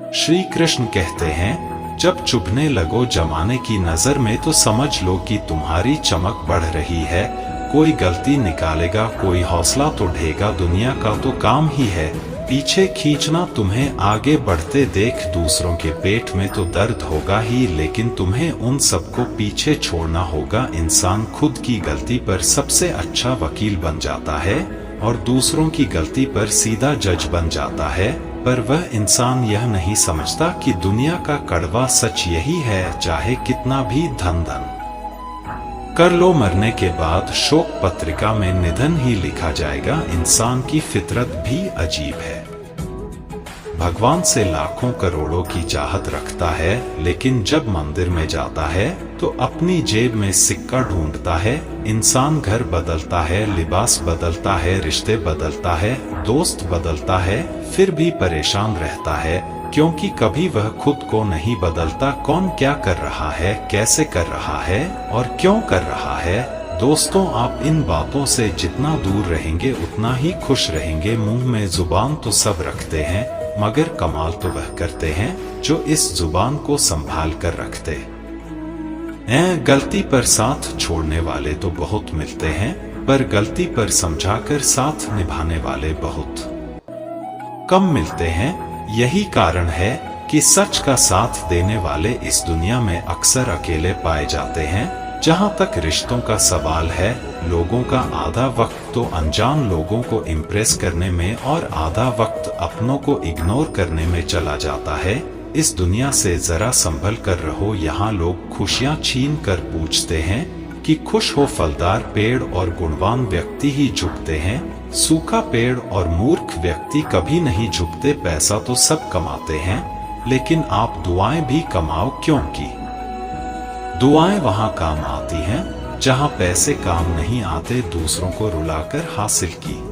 श्री कृष्ण कहते हैं, जब चुभने लगो जमाने की नजर में तो समझ लो कि तुम्हारी चमक बढ़ रही है। कोई गलती निकालेगा, कोई हौसला तो ढेगा, दुनिया का तो काम ही है पीछे खींचना। तुम्हें आगे बढ़ते देख दूसरों के पेट में तो दर्द होगा ही, लेकिन तुम्हें उन सबको पीछे छोड़ना होगा। इंसान खुद की गलती पर सबसे अच्छा वकील बन जाता है और दूसरों की गलती पर सीधा जज बन जाता है, पर वह इंसान यह नहीं समझता कि दुनिया का कड़वा सच यही है, चाहे कितना भी धन कर लो, मरने के बाद शोक पत्रिका में निधन ही लिखा जाएगा। इंसान की फितरत भी अजीब है। भगवान से लाखों करोड़ों की चाहत रखता है, लेकिन जब मंदिर में जाता है तो अपनी जेब में सिक्का ढूंढता है। इंसान घर बदलता है, लिबास बदलता है, रिश्ते बदलता है, दोस्त बदलता है, फिर भी परेशान रहता है, क्योंकि कभी वह खुद को नहीं बदलता। कौन क्या कर रहा है, कैसे कर रहा है और क्यों कर रहा है। दोस्तों, आप इन बातों से जितना दूर रहेंगे उतना ही खुश रहेंगे। मुंह में जुबान तो सब रखते हैं, मगर कमाल तो वह करते हैं जो इस जुबान को संभाल कर रखते हैं। गलती पर साथ छोड़ने वाले तो बहुत मिलते हैं, पर गलती पर समझाकर साथ निभाने वाले बहुत कम मिलते हैं। यही कारण है कि सच का साथ देने वाले इस दुनिया में अक्सर अकेले पाए जाते हैं। जहां तक रिश्तों का सवाल है, लोगों का आधा वक्त तो अनजान लोगों को इम्प्रेस करने में और आधा वक्त अपनों को इग्नोर करने में चला जाता है। इस दुनिया से जरा संभल कर रहो। यहाँ लोग खुशियाँ छीन कर पूछते हैं कि खुश हो। फलदार पेड़ और गुणवान व्यक्ति ही झुकते हैं, सूखा पेड़ और मूर्ख व्यक्ति कभी नहीं झुकते। पैसा तो सब कमाते हैं, लेकिन आप दुआएं भी कमाओ, क्योंकि दुआएं वहां काम आती हैं जहां पैसे काम नहीं आते। दूसरों को रुलाकर हासिल की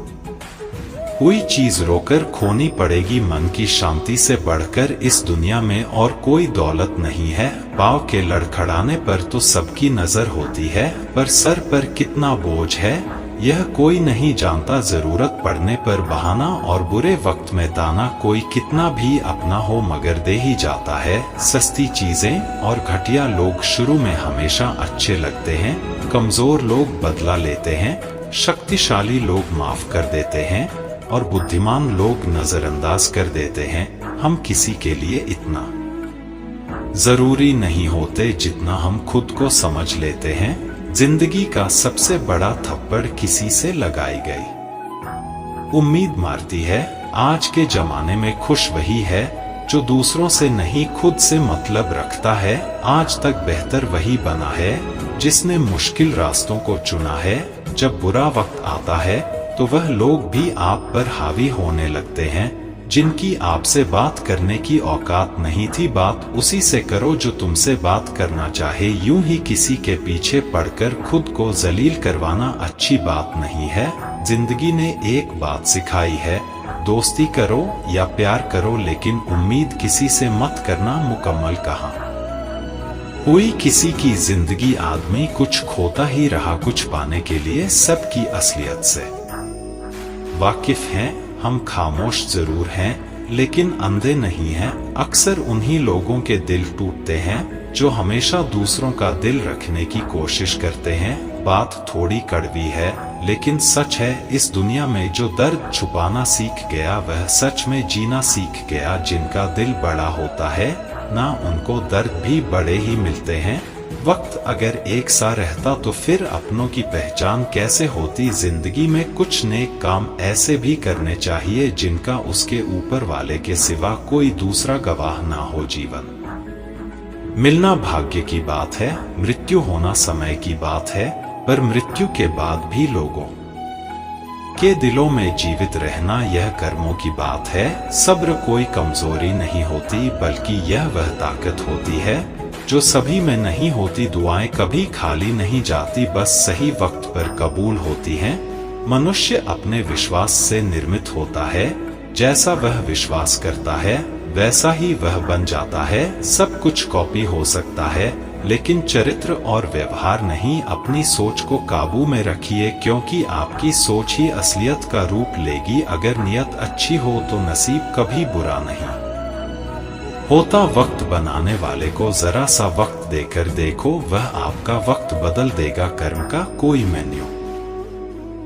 कोई चीज रोकर खोनी पड़ेगी। मन की शांति से बढ़कर इस दुनिया में और कोई दौलत नहीं है। पाँव के लड़खड़ाने पर तो सबकी नजर होती है, पर सर पर कितना बोझ है यह कोई नहीं जानता। जरूरत पड़ने पर बहाना और बुरे वक्त में ताना, कोई कितना भी अपना हो मगर दे ही जाता है। सस्ती चीजें और घटिया लोग शुरू में हमेशा अच्छे लगते हैं। कमजोर लोग बदला लेते हैं, शक्तिशाली लोग माफ कर देते हैं और बुद्धिमान लोग नजरअंदाज कर देते हैं। हम किसी के लिए इतना जरूरी नहीं होते जितना हम खुद को समझ लेते हैं। जिंदगी का सबसे बड़ा थप्पड़ किसी से लगाई गई उम्मीद मारती है। आज के जमाने में खुश वही है जो दूसरों से नहीं खुद से मतलब रखता है। आज तक बेहतर वही बना है जिसने मुश्किल रास्तों को चुना है। जब बुरा वक्त आता है तो वह लोग भी आप पर हावी होने लगते हैं जिनकी आपसे बात करने की औकात नहीं थी। बात उसी से करो जो तुमसे बात करना चाहे। यूं ही किसी के पीछे पड़कर खुद को जलील करवाना अच्छी बात नहीं है। जिंदगी ने एक बात सिखाई है, दोस्ती करो या प्यार करो, लेकिन उम्मीद किसी से मत करना। मुकम्मल कहाँ हुई किसी की जिंदगी, आदमी कुछ खोता ही रहा कुछ पाने के लिए सबकी असलियत से वाकिफ हैं। हम खामोश जरूर हैं लेकिन अंधे नहीं हैं। अक्सर उन्हीं लोगों के दिल टूटते हैं जो हमेशा दूसरों का दिल रखने की कोशिश करते हैं। बात थोड़ी कड़वी है लेकिन सच है। इस दुनिया में जो दर्द छुपाना सीख गया वह सच में जीना सीख गया। जिनका दिल बड़ा होता है ना उनको दर्द भी बड़े ही मिलते हैं। वक्त अगर एक सा रहता तो फिर अपनों की पहचान कैसे होती। जिंदगी में कुछ नेक काम ऐसे भी करने चाहिए जिनका उसके ऊपर वाले के सिवा कोई दूसरा गवाह ना हो। जीवन मिलना भाग्य की बात है, मृत्यु होना समय की बात है, पर मृत्यु के बाद भी लोगों के दिलों में जीवित रहना यह कर्मों की बात है। सब्र कोई कमजोरी नहीं होती बल्कि यह वह ताकत होती है जो सभी में नहीं होती। दुआएं कभी खाली नहीं जाती, बस सही वक्त पर कबूल होती हैं। मनुष्य अपने विश्वास से निर्मित होता है, जैसा वह विश्वास करता है वैसा ही वह बन जाता है। सब कुछ कॉपी हो सकता है लेकिन चरित्र और व्यवहार नहीं। अपनी सोच को काबू में रखिए क्योंकि आपकी सोच ही असलियत का रूप लेगी। अगर नियत अच्छी हो तो नसीब कभी बुरा नहीं होता वक्त बनाने वाले को जरा सा वक्त देकर देखो, वह आपका वक्त बदल देगा। कर्म का कोई मेन्यू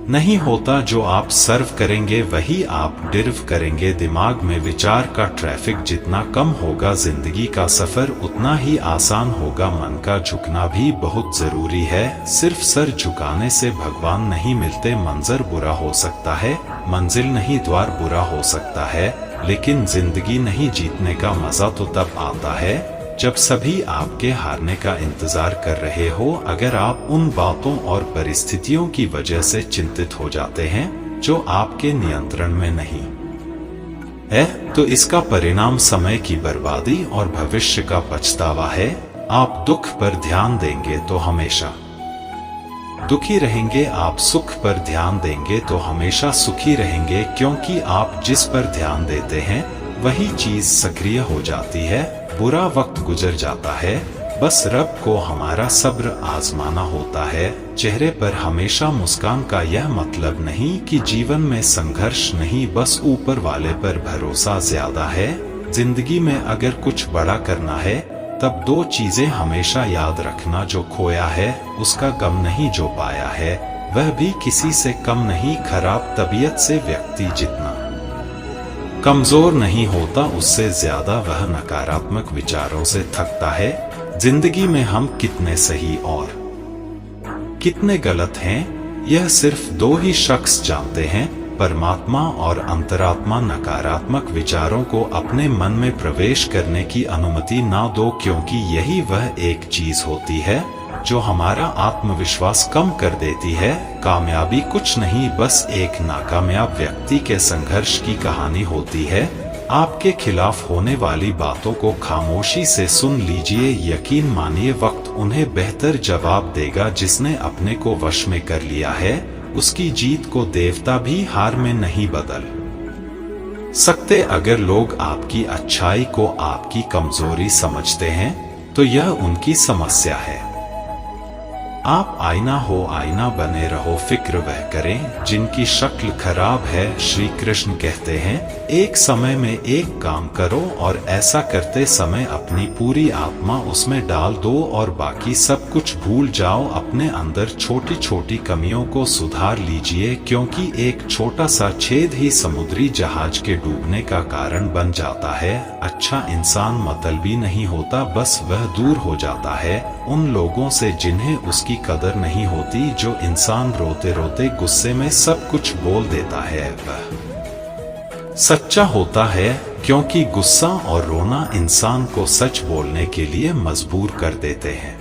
नहीं होता, जो आप सर्व करेंगे वही आप डिर्व करेंगे। दिमाग में विचार का ट्रैफिक जितना कम होगा, जिंदगी का सफर उतना ही आसान होगा। मन का झुकना भी बहुत जरूरी है, सिर्फ सर झुकाने से भगवान नहीं मिलते। मंजर बुरा हो सकता है, मंजिल नहीं द्वार बुरा हो सकता है, लेकिन जिंदगी नहीं जीतने का मजा तो तब आता है जब सभी आपके हारने का इंतजार कर रहे हो। अगर आप उन बातों और परिस्थितियों की वजह से चिंतित हो जाते हैं जो आपके नियंत्रण में नहीं है, तो इसका परिणाम समय की बर्बादी और भविष्य का पछतावा है। आप दुख पर ध्यान देंगे तो हमेशा दुखी रहेंगे, आप सुख पर ध्यान देंगे तो हमेशा सुखी रहेंगे, क्योंकि आप जिस पर ध्यान देते हैं वही चीज सक्रिय हो जाती है। बुरा वक्त गुजर जाता है, बस रब को हमारा सब्र आजमाना होता है। चेहरे पर हमेशा मुस्कान का यह मतलब नहीं कि जीवन में संघर्ष नहीं, बस ऊपर वाले पर भरोसा ज्यादा है। जिंदगी में अगर कुछ बड़ा करना है तब दो चीजें हमेशा याद रखना, जो खोया है उसका गम नहीं, जो पाया है वह भी किसी से कम नहीं। खराब तबीयत से व्यक्ति जितना कमजोर नहीं होता, उससे ज्यादा वह नकारात्मक विचारों से थकता है। जिंदगी में हम कितने सही और कितने गलत हैं, यह सिर्फ दो ही शख्स जानते हैं, परमात्मा और अंतरात्मा। नकारात्मक विचारों को अपने मन में प्रवेश करने की अनुमति ना दो, क्योंकि यही वह एक चीज होती है जो हमारा आत्मविश्वास कम कर देती है। कामयाबी कुछ नहीं, बस एक नाकामयाब व्यक्ति के संघर्ष की कहानी होती है। आपके खिलाफ होने वाली बातों को खामोशी से सुन लीजिए, यकीन मानिए वक्त उन्हें बेहतर जवाब देगा। जिसने अपने को वश में कर लिया है उसकी जीत को देवता भी हार में नहीं बदल सकते। अगर लोग आपकी अच्छाई को आपकी कमजोरी समझते हैं तो यह उनकी समस्या है। आप आईना हो, आईना बने रहो। फिक्र वह करें जिनकी शक्ल खराब है। श्री कृष्ण कहते हैं, एक समय में एक काम करो और ऐसा करते समय अपनी पूरी आत्मा उसमें डाल दो और बाकी सब कुछ भूल जाओ। अपने अंदर छोटी छोटी कमियों को सुधार लीजिए, क्योंकि एक छोटा सा छेद ही समुद्री जहाज के डूबने का कारण बन जाता है। अच्छा इंसान मतलबी नहीं होता, बस वह दूर हो जाता है उन लोगों से जिन्हें उसकी कदर नहीं होती। जो इंसान रोते रोते गुस्से में सब कुछ बोल देता है वह सच्चा होता है, क्योंकि गुस्सा और रोना इंसान को सच बोलने के लिए मजबूर कर देते हैं।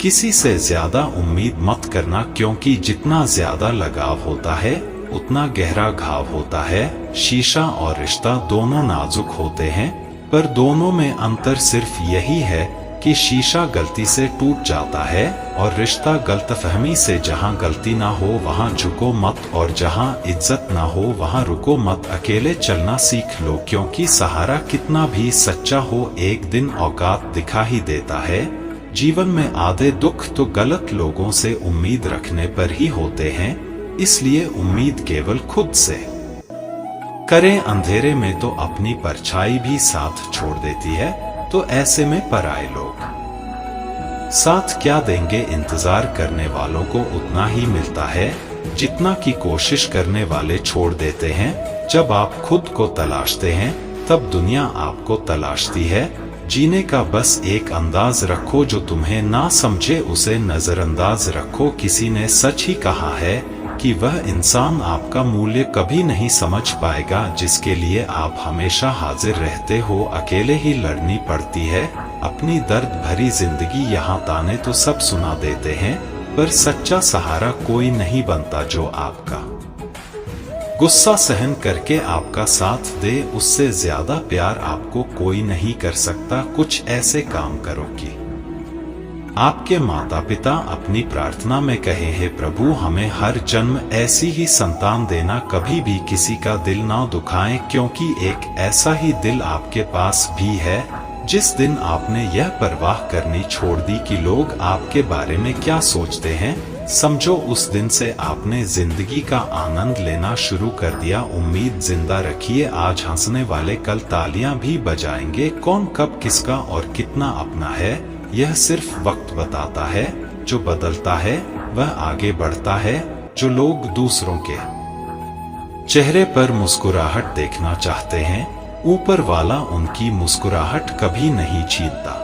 किसी से ज्यादा उम्मीद मत करना, क्योंकि जितना ज्यादा लगाव होता है उतना गहरा घाव होता है। शीशा और रिश्ता दोनों नाजुक होते हैं, पर दोनों में अंतर सिर्फ यही है कि शीशा गलती से टूट जाता है और रिश्ता गलतफहमी से। जहां गलती ना हो वहां झुको मत, और जहां इज्जत ना हो वहां रुको मत। अकेले चलना सीख लो, क्योंकि सहारा कितना भी सच्चा हो एक दिन औकात दिखा ही देता है। जीवन में आधे दुख तो गलत लोगों से उम्मीद रखने पर ही होते हैं, इसलिए उम्मीद केवल खुद से करें। अंधेरे में तो अपनी परछाई भी साथ छोड़ देती है, तो ऐसे में पराये लोग साथ क्या देंगे। इंतजार करने वालों को उतना ही मिलता है जितना की कोशिश करने वाले छोड़ देते हैं। जब आप खुद को तलाशते हैं तब दुनिया आपको तलाशती है। जीने का बस एक अंदाज रखो, जो तुम्हें ना समझे उसे नजरअंदाज रखो। किसी ने सच ही कहा है कि वह इंसान आपका मूल्य कभी नहीं समझ पाएगा जिसके लिए आप हमेशा हाजिर रहते हो। अकेले ही लड़नी पड़ती है अपनी दर्द भरी जिंदगी। यहाँ ताने तो सब सुना देते हैं, पर सच्चा सहारा कोई नहीं बनता जो आपका गुस्सा सहन करके आपका साथ दे। उससे ज्यादा प्यार आपको कोई नहीं कर सकता। कुछ ऐसे काम करो कि आपके माता पिता अपनी प्रार्थना में कहे, हे प्रभु हमें हर जन्म ऐसी ही संतान देना, कभी भी किसी का दिल ना दुखाएं, क्योंकि एक ऐसा ही दिल आपके पास भी है। जिस दिन आपने यह परवाह करनी छोड़ दी कि लोग आपके बारे में क्या सोचते हैं, समझो उस दिन से आपने जिंदगी का आनंद लेना शुरू कर दिया। उम्मीद जिंदा रखिए, आज हंसने वाले कल तालियां भी बजाएंगे। कौन कब किसका और कितना अपना है, यह सिर्फ वक्त बताता है। जो बदलता है वह आगे बढ़ता है। जो लोग दूसरों के चेहरे पर मुस्कुराहट देखना चाहते हैं, ऊपर वाला उनकी मुस्कुराहट कभी नहीं छीनता।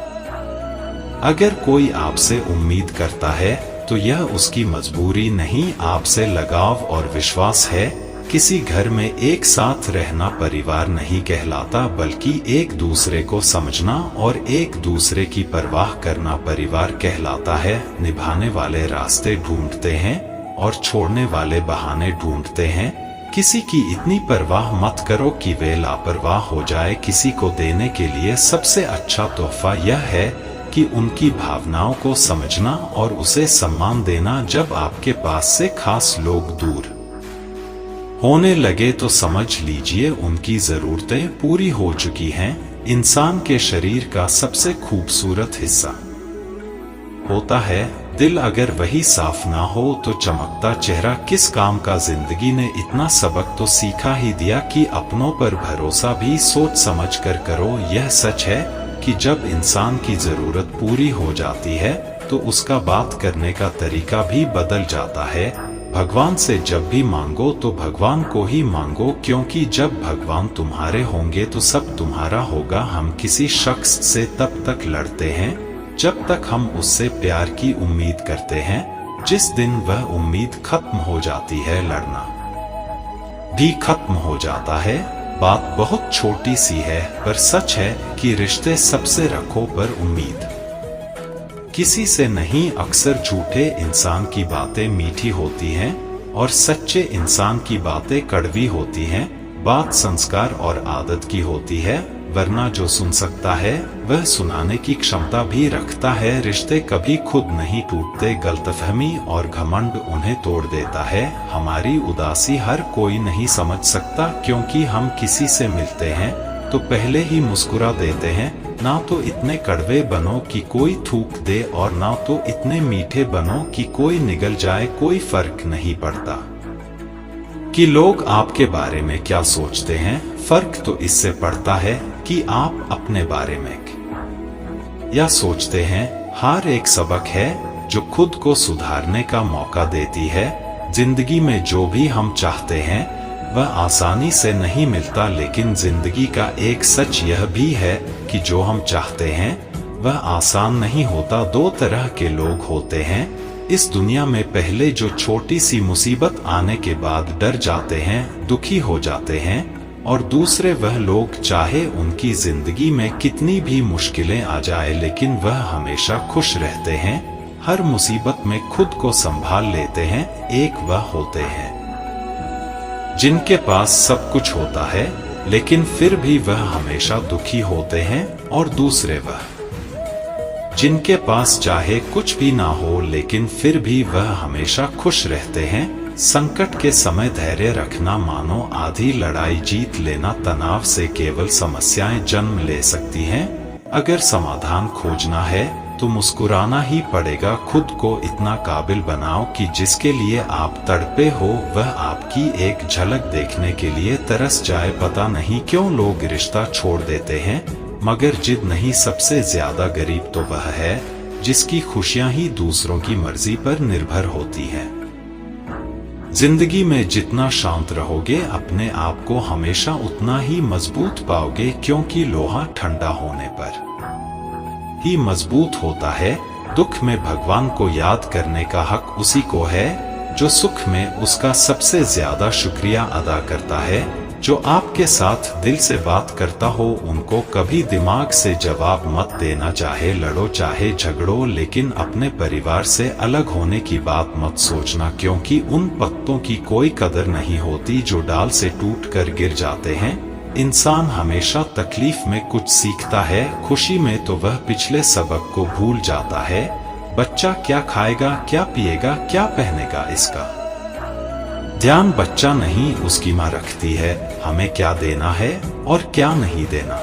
अगर कोई आपसे उम्मीद करता है तो यह उसकी मजबूरी नहीं, आपसे लगाव और विश्वास है। किसी घर में एक साथ रहना परिवार नहीं कहलाता, बल्कि एक दूसरे को समझना और एक दूसरे की परवाह करना परिवार कहलाता है। निभाने वाले रास्ते ढूंढते हैं और छोड़ने वाले बहाने ढूंढते हैं। किसी की इतनी परवाह मत करो कि वे लापरवाह हो जाए। किसी को देने के लिए सबसे अच्छा तोहफा यह है कि उनकी भावनाओं को समझना और उसे सम्मान देना। जब आपके पास से खास लोग दूर होने लगे तो समझ लीजिए उनकी जरूरतें पूरी हो चुकी हैं। इंसान के शरीर का सबसे खूबसूरत हिस्सा होता है दिल। अगर वही साफ ना हो तो चमकता चेहरा किस काम का। जिंदगी ने इतना सबक तो सीखा ही दिया कि अपनों पर भरोसा भी सोच समझ कर करो। यह सच है कि जब इंसान की जरूरत पूरी हो जाती है तो उसका बात करने का तरीका भी बदल जाता है। भगवान से जब भी मांगो तो भगवान को ही मांगो, क्योंकि जब भगवान तुम्हारे होंगे तो सब तुम्हारा होगा। हम किसी शख्स से तब तक लड़ते हैं जब तक हम उससे प्यार की उम्मीद करते हैं। जिस दिन वह उम्मीद खत्म हो जाती है, लड़ना भी खत्म हो जाता है। बात बहुत छोटी सी है पर सच है कि रिश्ते सबसे रखो पर उम्मीद किसी से नहीं। अक्सर झूठे इंसान की बातें मीठी होती हैं और सच्चे इंसान की बातें कड़वी होती हैं। बात संस्कार और आदत की होती है, वरना जो सुन सकता है वह सुनाने की क्षमता भी रखता है। रिश्ते कभी खुद नहीं टूटते, गलतफहमी और घमंड उन्हें तोड़ देता है। हमारी उदासी हर कोई नहीं समझ सकता, क्योंकि हम किसी से मिलते हैं तो पहले ही मुस्कुरा देते हैं। ना तो इतने कड़वे बनो कि कोई थूक दे और ना तो इतने मीठे बनो कि कोई निगल जाए। कोई फर्क नहीं पड़ता कि लोग आपके बारे में क्या सोचते हैं, फर्क तो इससे पड़ता है कि आप अपने बारे में क्या सोचते हैं। हर एक सबक है जो खुद को सुधारने का मौका देती है। जिंदगी में जो भी हम चाहते हैं वह आसानी से नहीं मिलता, लेकिन जिंदगी का एक सच यह भी है कि जो हम चाहते हैं वह आसान नहीं होता। दो तरह के लोग होते हैं इस दुनिया में, पहले जो छोटी सी मुसीबत आने के बाद डर जाते हैं, दुखी हो जाते हैं, और दूसरे वह लोग चाहे उनकी जिंदगी में कितनी भी मुश्किलें आ जाए लेकिन वह हमेशा खुश रहते हैं, हर मुसीबत में खुद को संभाल लेते हैं। एक वह होते हैं जिनके पास सब कुछ होता है लेकिन फिर भी वह हमेशा दुखी होते हैं, और दूसरे वह जिनके पास चाहे कुछ भी ना हो लेकिन फिर भी वह हमेशा खुश रहते हैं। संकट के समय धैर्य रखना मानो आधी लड़ाई जीत लेना। तनाव से केवल समस्याएं जन्म ले सकती हैं। अगर समाधान खोजना है तो मुस्कुराना ही पड़ेगा। खुद को इतना काबिल बनाओ कि जिसके लिए आप तड़पे हो वह आपकी एक झलक देखने के लिए तरस जाए। पता नहीं क्यों लोग रिश्ता छोड़ देते हैं, मगर जिद नहीं। सबसे ज्यादा गरीब तो वह है जिसकी खुशियां ही दूसरों की मर्जी पर निर्भर होती हैं। जिंदगी में जितना शांत रहोगे अपने आप को हमेशा उतना ही मजबूत पाओगे, क्योंकि लोहा ठंडा होने पर ही मजबूत होता है। दुख में भगवान को याद करने का हक उसी को है जो सुख में उसका सबसे ज्यादा शुक्रिया अदा करता है। जो आपके साथ दिल से बात करता हो उनको कभी दिमाग से जवाब मत देना। चाहे लड़ो चाहे झगड़ो, लेकिन अपने परिवार से अलग होने की बात मत सोचना, क्योंकि उन पत्तों की कोई कदर नहीं होती जो डाल से टूट कर गिर जाते हैं। इंसान हमेशा तकलीफ में कुछ सीखता है, खुशी में तो वह पिछले सबक को भूल जाता है। बच्चा क्या खाएगा, क्या पिएगा, क्या पहनेगा, इसका ध्यान बच्चा नहीं उसकी माँ रखती है। हमें क्या देना है और क्या नहीं देना,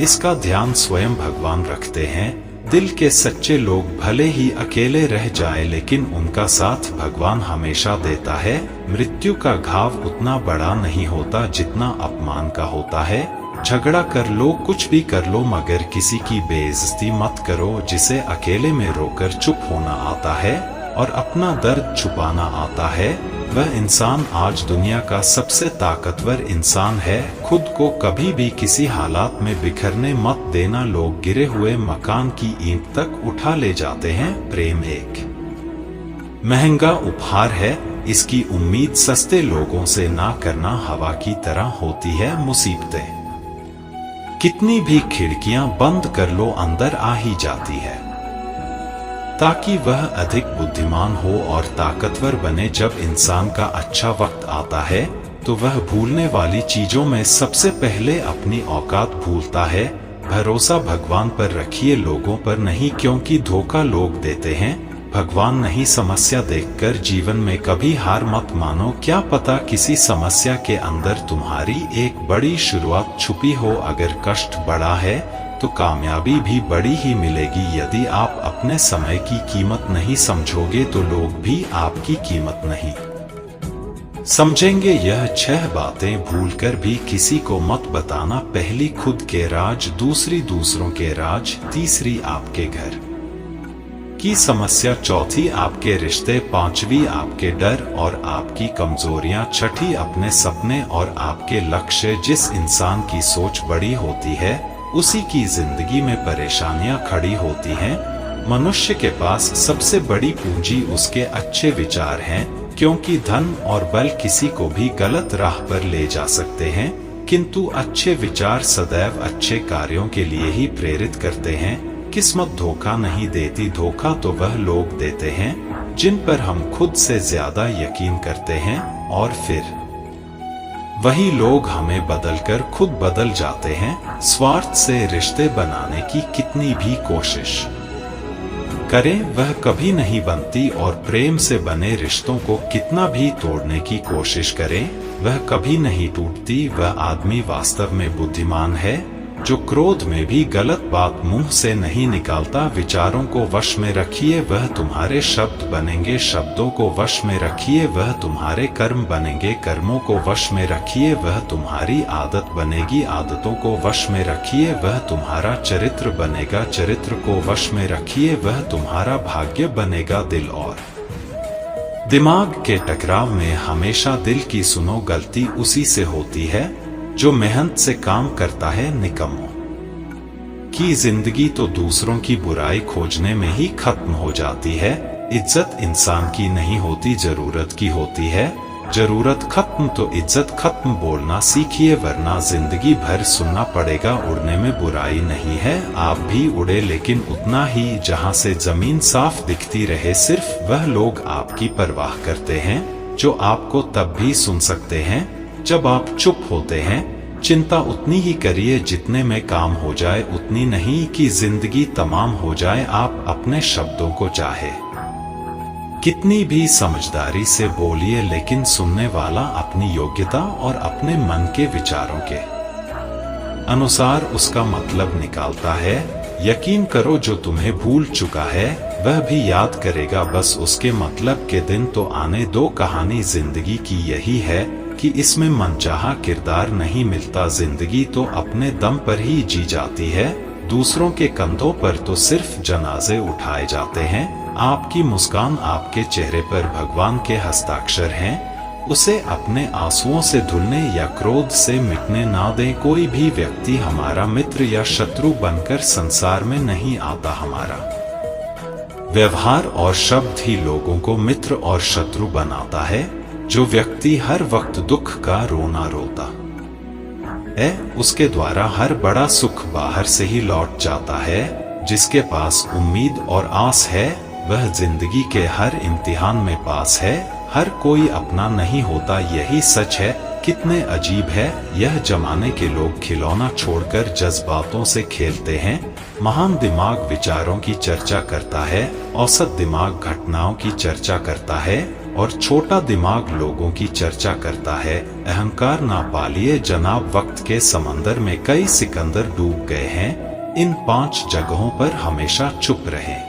इसका ध्यान स्वयं भगवान रखते हैं। दिल के सच्चे लोग भले ही अकेले रह जाए लेकिन उनका साथ भगवान हमेशा देता है। मृत्यु का घाव उतना बड़ा नहीं होता जितना अपमान का होता है। झगड़ा कर लो, कुछ भी कर लो, मगर किसी की बेइज्जती मत करो। जिसे अकेले में रोकर चुप होना आता है और अपना दर्द छुपाना आता है, वह इंसान आज दुनिया का सबसे ताकतवर इंसान है। खुद को कभी भी किसी हालात में बिखरने मत देना। लोग गिरे हुए मकान की ईंट तक उठा ले जाते हैं। प्रेम एक महंगा उपहार है, इसकी उम्मीद सस्ते लोगों से ना करना। हवा की तरह होती है मुसीबतें, कितनी भी खिड़कियां बंद कर लो अंदर आ ही जाती है। ताकि वह अधिक बुद्धिमान हो और ताकतवर बने। जब इंसान का अच्छा वक्त आता है तो वह भूलने वाली चीजों में सबसे पहले अपनी औकात भूलता है। भरोसा भगवान पर रखिए, लोगों पर नहीं, क्योंकि धोखा लोग देते हैं, भगवान नहीं। समस्या देखकर जीवन में कभी हार मत मानो। क्या पता किसी समस्या के अंदर तुम्हारी एक बड़ी शुरुआत छुपी हो। अगर कष्ट बड़ा है तो कामयाबी भी बड़ी ही मिलेगी। यदि आप अपने समय की कीमत नहीं समझोगे तो लोग भी आपकी कीमत नहीं समझेंगे। यह 6 बातें भूलकर भी किसी को मत बताना। पहली खुद के राज, दूसरी दूसरों के राज, तीसरी आपके घर की समस्या, चौथी आपके रिश्ते, पांचवी आपके डर और आपकी कमजोरियां, छठी अपने सपने और आपके लक्ष्य। जिस इंसान की सोच बड़ी होती है उसी की जिंदगी में परेशानियां खड़ी होती हैं। मनुष्य के पास सबसे बड़ी पूंजी उसके अच्छे विचार हैं, क्योंकि धन और बल किसी को भी गलत राह पर ले जा सकते हैं, किंतु अच्छे विचार सदैव अच्छे कार्यों के लिए ही प्रेरित करते हैं। किस्मत धोखा नहीं देती, धोखा तो वह लोग देते हैं जिन पर हम खुद से ज्यादा यकीन करते हैं, और फिर वही लोग हमें बदलकर खुद बदल जाते हैं। स्वार्थ से रिश्ते बनाने की कितनी भी कोशिश करें वह कभी नहीं बनती, और प्रेम से बने रिश्तों को कितना भी तोड़ने की कोशिश करें वह कभी नहीं टूटती। वह आदमी वास्तव में बुद्धिमान है जो क्रोध में भी गलत बात मुंह से नहीं निकालता। विचारों को वश में रखिए, वह तुम्हारे शब्द बनेंगे। शब्दों को वश में रखिए, वह तुम्हारे कर्म बनेंगे। कर्मों को वश में रखिए, वह तुम्हारी आदत बनेगी। आदतों को वश में रखिए, वह तुम्हारा चरित्र बनेगा। चरित्र को वश में रखिए, वह तुम्हारा भाग्य बनेगा। दिल और दिमाग के टकराव में हमेशा दिल की सुनो। गलती उसी से होती है जो मेहनत से काम करता है। निकम्मों की जिंदगी तो दूसरों की बुराई खोजने में ही खत्म हो जाती है। इज्जत इंसान की नहीं होती, जरूरत की होती है। जरूरत खत्म तो इज्जत खत्म। बोलना सीखिए, वरना जिंदगी भर सुनना पड़ेगा। उड़ने में बुराई नहीं है, आप भी उड़े, लेकिन उतना ही जहां से जमीन साफ दिखती रहे। सिर्फ वह लोग आपकी परवाह करते हैं जो आपको तब भी सुन सकते हैं जब आप चुप होते हैं। चिंता उतनी ही करिए जितने में काम हो जाए, उतनी नहीं कि जिंदगी तमाम हो जाए। आप अपने शब्दों को चाहे कितनी भी समझदारी से बोलिए, लेकिन सुनने वाला अपनी योग्यता और अपने मन के विचारों के अनुसार उसका मतलब निकालता है। यकीन करो, जो तुम्हें भूल चुका है वह भी याद करेगा। बस उसके मतलब के दिन तो आने दो। कहानी जिंदगी की यही है कि इसमें मनचाहा किरदार नहीं मिलता। जिंदगी तो अपने दम पर ही जी जाती है। दूसरों के कंधों पर तो सिर्फ जनाजे उठाए जाते हैं। आपकी मुस्कान, आपके चेहरे पर भगवान के हस्ताक्षर हैं। उसे अपने आंसुओं से धुलने या क्रोध से मिटने ना दें। कोई भी व्यक्ति हमारा मित्र या शत्रु बनकर संसार में नहीं आता। हमारा व्यवहार और शब्द ही लोगों को मित्र और शत्रु बनाता है। जो व्यक्ति हर वक्त दुख का रोना रोता है, उसके द्वारा हर बड़ा सुख बाहर से ही लौट जाता है। जिसके पास उम्मीद और आस है वह जिंदगी के हर इम्तिहान में पास है। हर कोई अपना नहीं होता, यही सच है। कितने अजीब है यह जमाने के लोग, खिलौना छोड़कर जज्बातों से खेलते हैं। महान दिमाग विचारों की चर्चा करता है, औसत दिमाग घटनाओं की चर्चा करता है, और छोटा दिमाग लोगों की चर्चा करता है। अहंकार ना पालिए जनाब, वक्त के समंदर में कई सिकंदर डूब गए हैं। इन 5 जगहों पर हमेशा चुप रहें।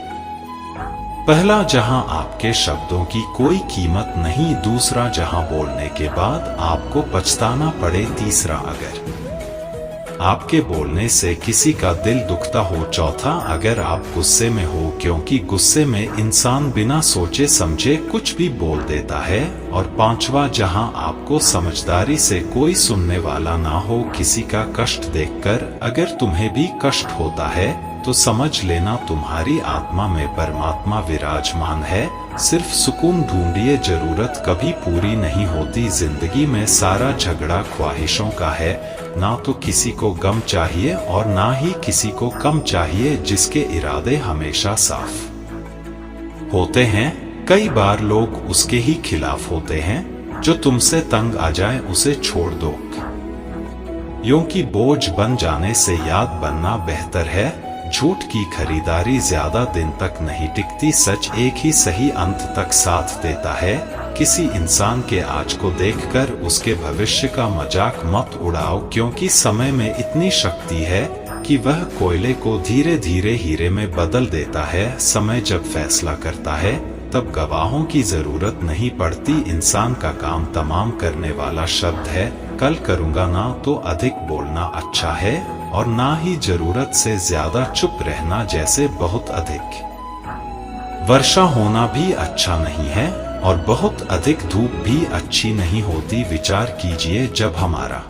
पहला, जहां आपके शब्दों की कोई कीमत नहीं। दूसरा, जहां बोलने के बाद आपको पछताना पड़े। तीसरा, अगर आपके बोलने से किसी का दिल दुखता हो। चौथा, अगर आप गुस्से में हो, क्योंकि गुस्से में इंसान बिना सोचे समझे कुछ भी बोल देता है। और 5वां, जहां आपको समझदारी से कोई सुनने वाला ना हो। किसी का कष्ट देखकर अगर तुम्हें भी कष्ट होता है तो समझ लेना तुम्हारी आत्मा में परमात्मा विराजमान है। सिर्फ सुकून ढूंढिए, जरूरत कभी पूरी नहीं होती। जिंदगी में सारा झगड़ा ख्वाहिशों का है। ना तो किसी को गम चाहिए और ना ही किसी को कम चाहिए। जिसके इरादे हमेशा साफ होते हैं, कई बार लोग उसके ही खिलाफ होते हैं। जो तुमसे तंग आ जाए उसे छोड़ दो, यूं कि बोझ बन जाने से याद बनना बेहतर है। झूठ की खरीदारी ज्यादा दिन तक नहीं टिकती। सच एक ही सही अंत तक साथ देता है। किसी इंसान के आज को देखकर उसके भविष्य का मजाक मत उड़ाओ, क्योंकि समय में इतनी शक्ति है कि वह कोयले को धीरे धीरे हीरे में बदल देता है। समय जब फैसला करता है तब गवाहों की जरूरत नहीं पड़ती। इंसान का काम तमाम करने वाला शब्द है। कल करूंगा ना तो अधिक बोलना अच्छा है, और ना ही जरूरत से ज्यादा चुप रहना। जैसे बहुत अधिक वर्षा होना भी अच्छा नहीं है और बहुत अधिक धूप भी अच्छी नहीं होती। विचार कीजिए, जब हमारा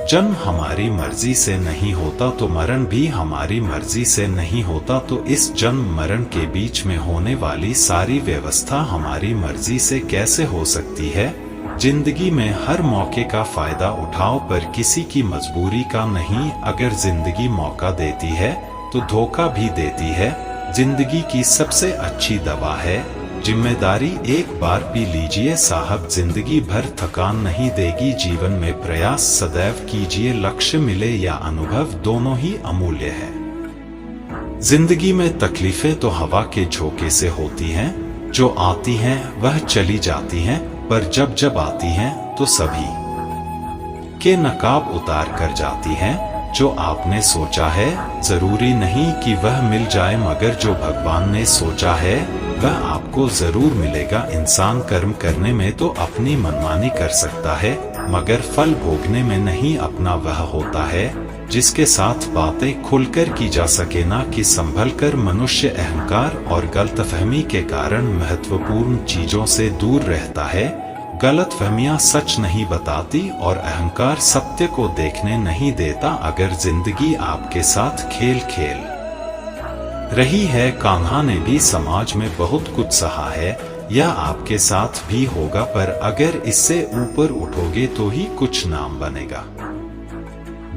जन्म हमारी मर्जी से नहीं होता तो मरण भी हमारी मर्जी से नहीं होता। तो इस जन्म मरण के बीच में होने वाली सारी व्यवस्था हमारी मर्जी से कैसे हो सकती है। जिंदगी में हर मौके का फायदा उठाओ, पर किसी की मजबूरी का नहीं। अगर जिंदगी मौका देती है तो धोखा भी देती है। जिंदगी की सबसे अच्छी दवा है जिम्मेदारी। एक बार पी लीजिए साहब, जिंदगी भर थकान नहीं देगी। जीवन में प्रयास सदैव कीजिए, लक्ष्य मिले या अनुभव दोनों ही अमूल्य है। जिंदगी में तकलीफें तो हवा के झोंके से होती हैं। जो आती हैं वह चली जाती हैं, पर जब जब आती हैं तो सभी के नकाब उतार कर जाती हैं। जो आपने सोचा है जरूरी नहीं कि वह मिल जाए, मगर जो भगवान ने सोचा है वह आपको जरूर मिलेगा। इंसान कर्म करने में तो अपनी मनमानी कर सकता है, मगर फल भोगने में नहीं। अपना वह होता है जिसके साथ बातें खुलकर की जा सके, ना कि संभल कर। मनुष्य अहंकार और गलतफहमी के कारण महत्वपूर्ण चीजों से दूर रहता है। गलतफहमियां सच नहीं बताती और अहंकार सत्य को देखने नहीं देता। अगर जिंदगी आपके साथ खेल खेल रही है, कान्हा ने भी समाज में बहुत कुछ सहा है, यह आपके साथ भी होगा। पर अगर इससे ऊपर उठोगे तो ही कुछ नाम बनेगा।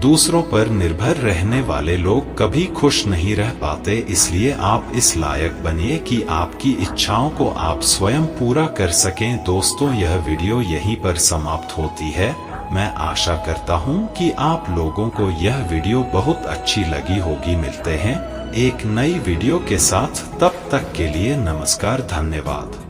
दूसरों पर निर्भर रहने वाले लोग कभी खुश नहीं रह पाते, इसलिए आप इस लायक बनिए कि आपकी इच्छाओं को आप स्वयं पूरा कर सकें। दोस्तों, यह वीडियो यहीं पर समाप्त होती है। मैं आशा करता हूं कि आप लोगों को यह वीडियो बहुत अच्छी लगी होगी। मिलते हैं एक नई वीडियो के साथ, तब तक के लिए नमस्कार, धन्यवाद।